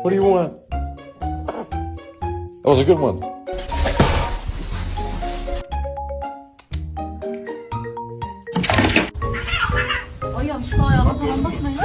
What do you want? That was a good one. Ay yanlışlıkla ayağıma falan basmayın.